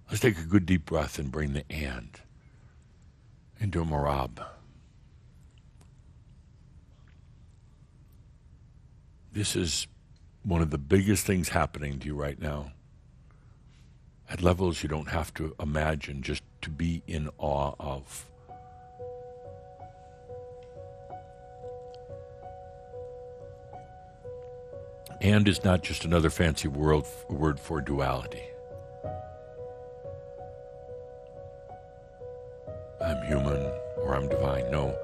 Let's take a good deep breath and bring the and into a Merabh. This is one of the biggest things happening to you right now. At levels you don't have to imagine, just to be in awe of. And is not just another fancy word for duality. I'm human or I'm divine. No.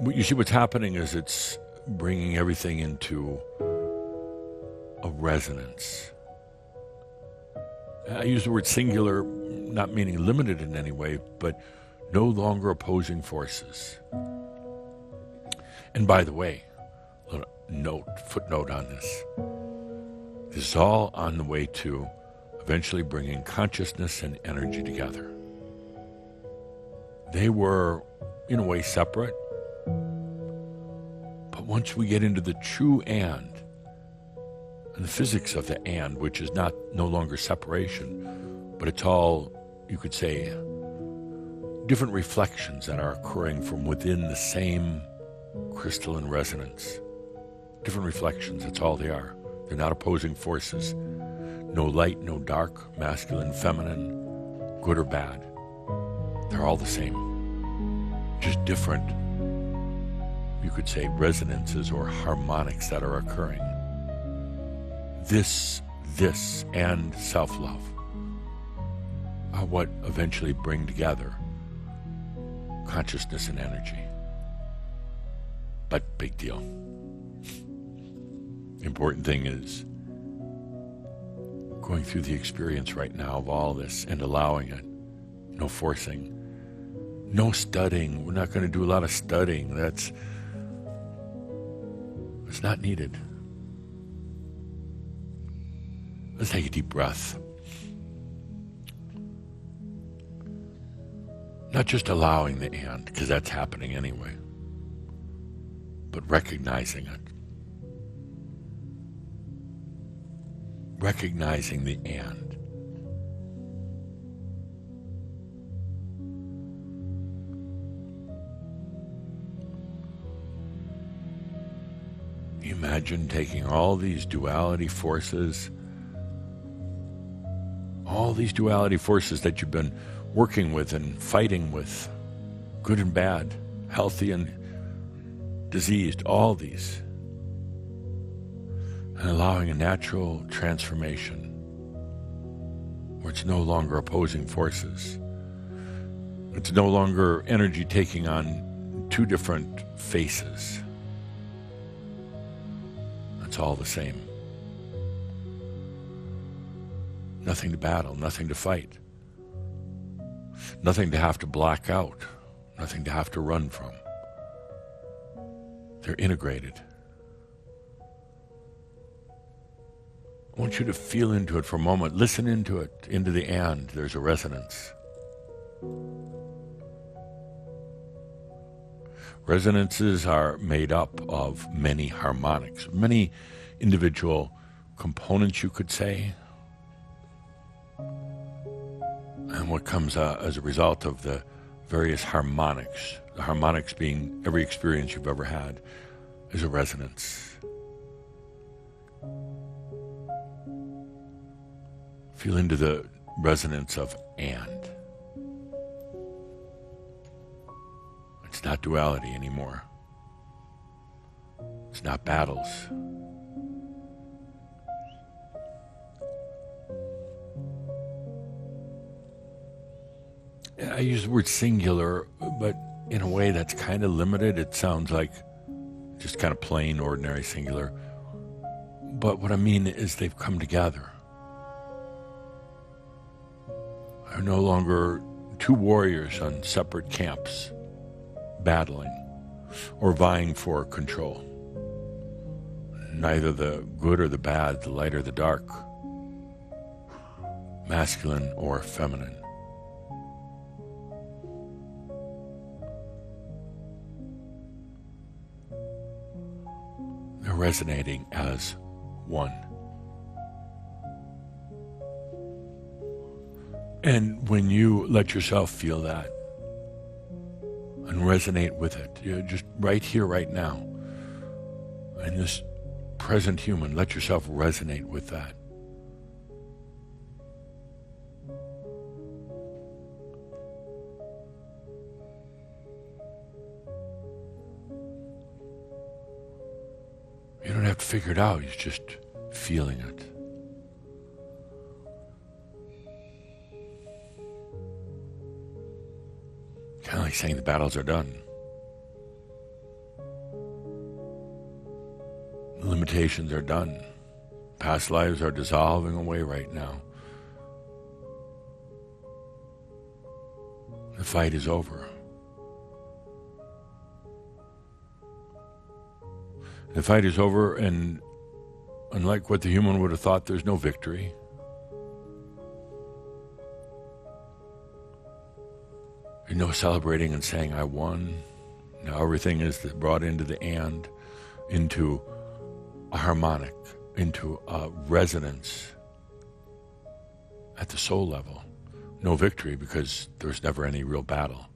You see, what's happening is it's bringing everything into a resonance. I use the word singular, not meaning limited in any way, but no longer opposing forces. And by the way, footnote on this. This is all on the way to eventually bringing consciousness and energy together. They were, in a way, separate. But once we get into the true and the physics of the and, which is no longer separation, but it's all, you could say, different reflections that are occurring from within the same crystalline resonance. Different reflections, that's all they are. They're not opposing forces. No light, no dark, masculine, feminine, good or bad. They're all the same. Just different, you could say, resonances or harmonics that are occurring. This, and self-love are what eventually bring together consciousness and energy. But big deal. The important thing is going through the experience right now of all this and allowing it. No forcing. No studying. We're not going to do a lot of studying. It's not needed. Let's take a deep breath. Not just allowing the and, because that's happening anyway, but recognizing it. Recognizing the and. You imagine taking all these duality forces that you've been working with and fighting with, good and bad, healthy and diseased, all these, and allowing a natural transformation where it's no longer opposing forces. It's no longer energy taking on two different faces. It's all the same. Nothing to battle, nothing to fight. Nothing to have to block out, nothing to have to run from. They're integrated. I want you to feel into it for a moment. Listen into it, into the and. There's a resonance. Resonances are made up of many harmonics, many individual components, you could say. And what comes as a result of the various harmonics, the harmonics being every experience you've ever had, is a resonance. Feel into the resonance of and. It's not duality anymore. It's not battles. I use the word singular, but in a way that's kind of limited. It sounds like just kind of plain, ordinary singular. But what I mean is they've come together. Are no longer two warriors on separate camps, battling or vying for control. Neither the good or the bad, the light or the dark, masculine or feminine. They're resonating as one. And when you let yourself feel that and resonate with it, you're just right here, right now, in this present human, let yourself resonate with that. You don't have to figure it out, you're just feeling it. Kind of like saying the battles are done. The limitations are done. Past lives are dissolving away right now. The fight is over. The fight is over, and unlike what the human would have thought, there's no victory. There's no celebrating and saying, I won. Now everything is brought into the and, into a harmonic, into a resonance at the soul level. No victory because there's never any real battle.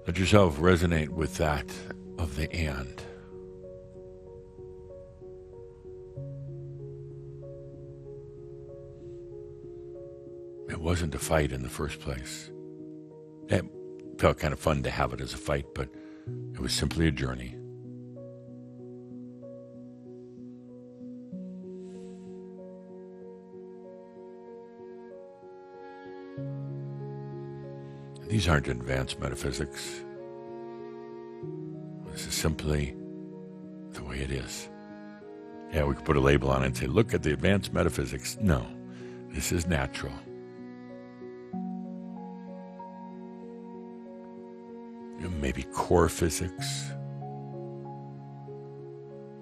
Let yourself resonate with that of the and. It wasn't a fight in the first place. It felt kind of fun to have it as a fight, but it was simply a journey. These aren't advanced metaphysics. This is simply the way it is. Yeah, we could put a label on it and say, look at the advanced metaphysics. No, this is natural. Maybe core physics,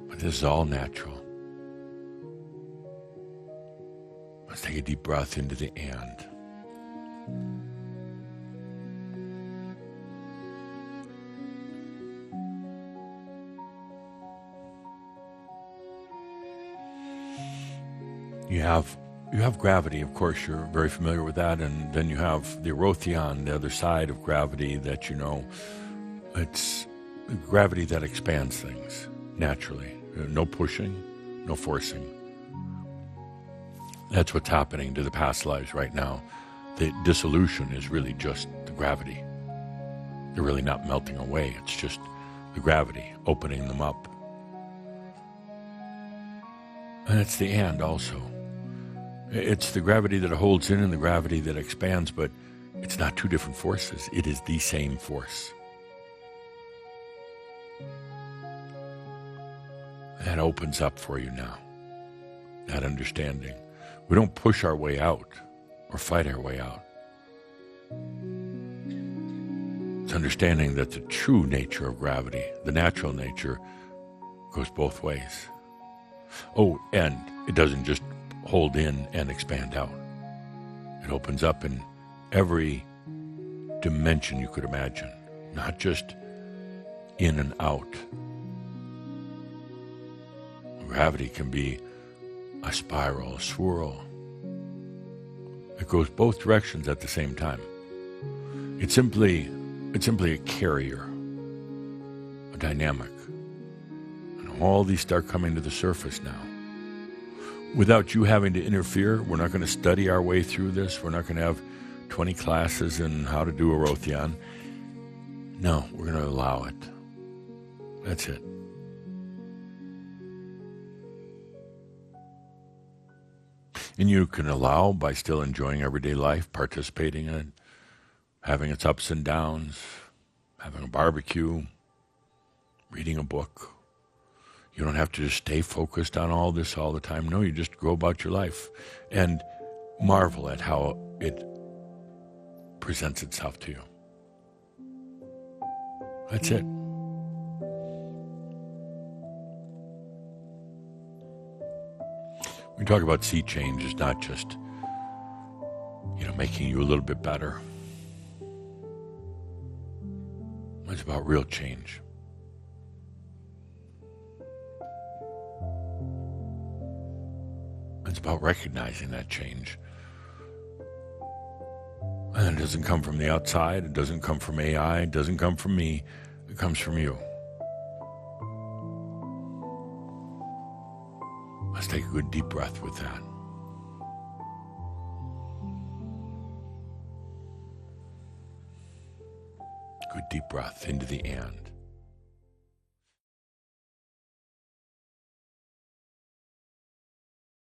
but this is all natural. Let's take a deep breath into the and. You have gravity, of course, you're very familiar with that, and then you have the Rotheon, the other side of gravity that you know. It's gravity that expands things naturally. No pushing, no forcing. That's what's happening to the past lives right now. The dissolution is really just the gravity. They're really not melting away. It's just the gravity opening them up. And it's the and also. It's the gravity that holds in and the gravity that expands, but it's not two different forces. It is the same force. That opens up for you now, that understanding. We don't push our way out or fight our way out. It's understanding that the true nature of gravity, the natural nature, goes both ways. Oh, and it doesn't just hold in and expand out. It opens up in every dimension you could imagine, not just in and out. Gravity can be a spiral, a swirl. It goes both directions at the same time. It's simply a carrier, a dynamic. And all these start coming to the surface now. Without you having to interfere, we're not going to study our way through this. We're not going to have 20 classes in how to do a Rotheon. No, we're going to allow it. That's it. And you can allow by still enjoying everyday life, participating in it, having its ups and downs, having a barbecue, reading a book. You don't have to just stay focused on all this all the time. No, you just go about your life and marvel at how it presents itself to you. That's it. We talk about sea change is not just, making you a little bit better. It's about real change. It's about recognizing that change. And it doesn't come from the outside. It doesn't come from AI. It doesn't come from me. It comes from you. Let's take a good deep breath with that. Good deep breath into the and.